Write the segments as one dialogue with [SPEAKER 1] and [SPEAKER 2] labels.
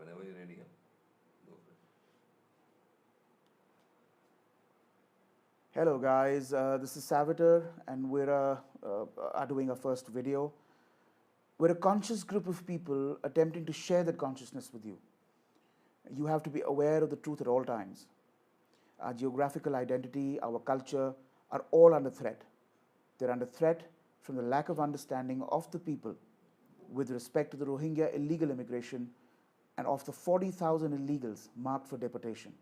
[SPEAKER 1] Whenever you're ready, huh? Go for it.
[SPEAKER 2] Hello guys, this is Savitar and we're doing our first video. We're a conscious group of people attempting to share that consciousness with you. You have to be aware of the truth at all times. Our geographical identity, our culture are all under threat. They're under threat from the lack of understanding of the people with respect to the Rohingya illegal immigration and of the 40,000 illegals marked for deportation.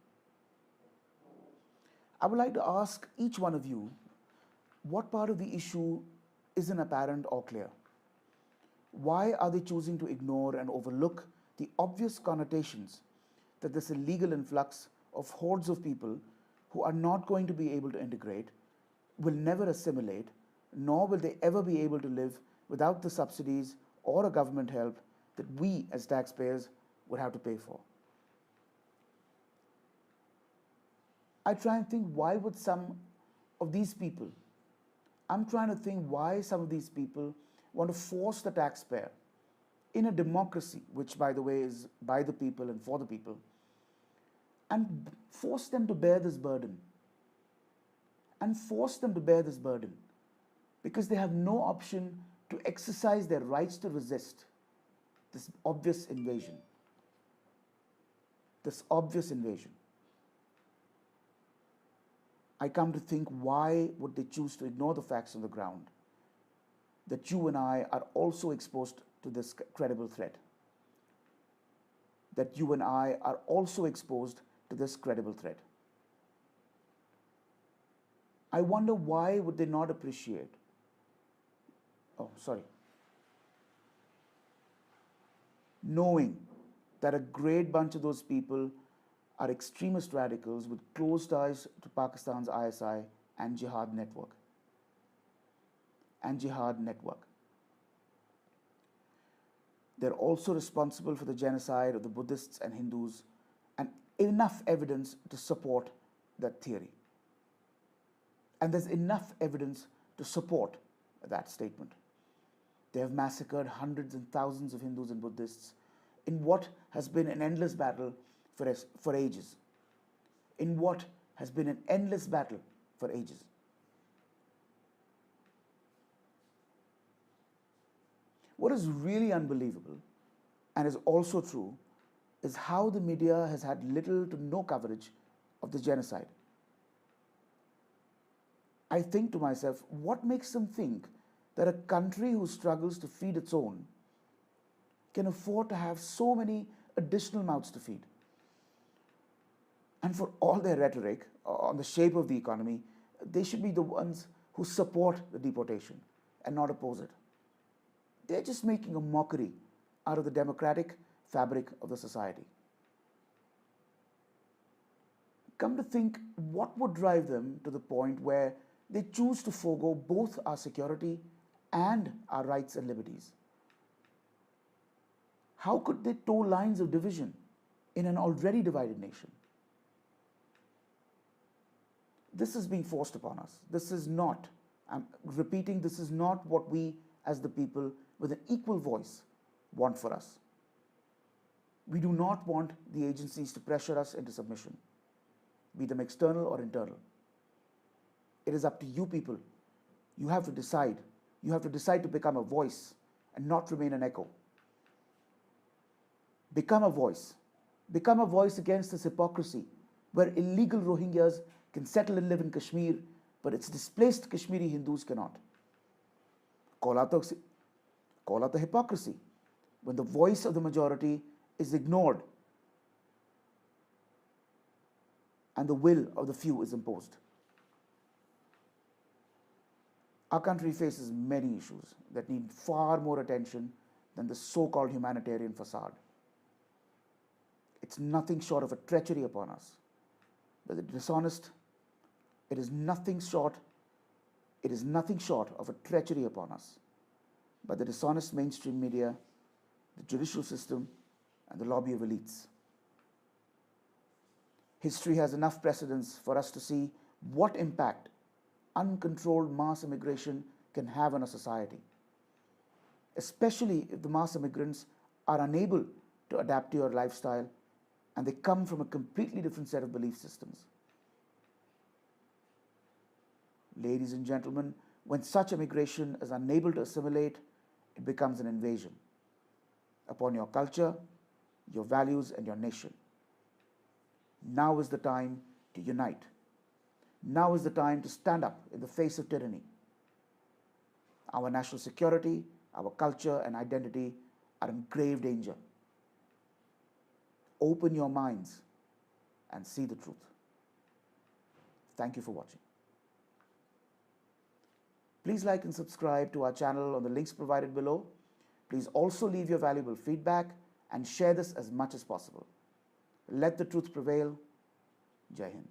[SPEAKER 2] I would like to ask each one of you what part of the issue isn't apparent or clear. Why are they choosing to ignore and overlook the obvious connotations that this illegal influx of hordes of people who are not going to be able to integrate, will never assimilate, nor will they ever be able to live without the subsidies or a government help that we as taxpayers would have to pay for? I try and think why would some of these people, I'm trying to think why some of these people want to force the taxpayer in a democracy, which by the way is by the people and for the people, and force them to bear this burden. And force them to bear this burden because they have no option to exercise their rights to resist this obvious invasion. This obvious invasion. I come to think, why would they choose to ignore the facts on the ground? That you and I are also exposed to this credible threat. That you and I are also exposed to this credible threat. I wonder why would they not appreciate? Knowing that a great bunch of those people are extremist radicals with close ties to Pakistan's ISI and Jihad network. They're also responsible for the genocide of the Buddhists and Hindus, and enough evidence to support that theory. And there's enough evidence to support that statement. They have massacred hundreds and thousands of Hindus and Buddhists in what has been an endless battle for ages. In what has been an endless battle for ages. What is really unbelievable and is also true is how the media has had little to no coverage of the genocide. I think to myself, what makes them think that a country who struggles to feed its own can afford to have so many additional mouths to feed? And for all their rhetoric on the shape of the economy, they should be the ones who support the deportation and not oppose it. They're just making a mockery out of the democratic fabric of the society. Come to think, what would drive them to the point where they choose to forego both our security and our rights and liberties? How could they toe lines of division in an already divided nation? This is being forced upon us. This is not, I'm repeating, this is not what we as the people with an equal voice want for us. We do not want the agencies to pressure us into submission, be them external or internal. It is up to you people. You have to decide. You have to decide to become a voice and not remain an echo. Become a voice. Become a voice against this hypocrisy where illegal Rohingyas can settle and live in Kashmir, but its displaced Kashmiri Hindus cannot. Call out the hypocrisy when the voice of the majority is ignored and the will of the few is imposed. Our country faces many issues that need far more attention than the so-called humanitarian facade. It's nothing short of a treachery upon us. But the dishonest, it is nothing short of a treachery upon us by the dishonest mainstream media, the judicial system, and the lobby of elites. History has enough precedents for us to see what impact uncontrolled mass immigration can have on a society, especially if the mass immigrants are unable to adapt to your lifestyle, and they come from a completely different set of belief systems. Ladies and gentlemen, when such immigration is unable to assimilate, it becomes an invasion upon your culture, your values, and your nation. Now is the time to unite. Now is the time to stand up in the face of tyranny. Our national security, our culture, and identity are in grave danger. Open your minds and see the truth. Thank you for watching. Please like and subscribe to our channel on the links provided below. Please also leave your valuable feedback and share this as much as possible. Let the truth prevail. Jai Hind.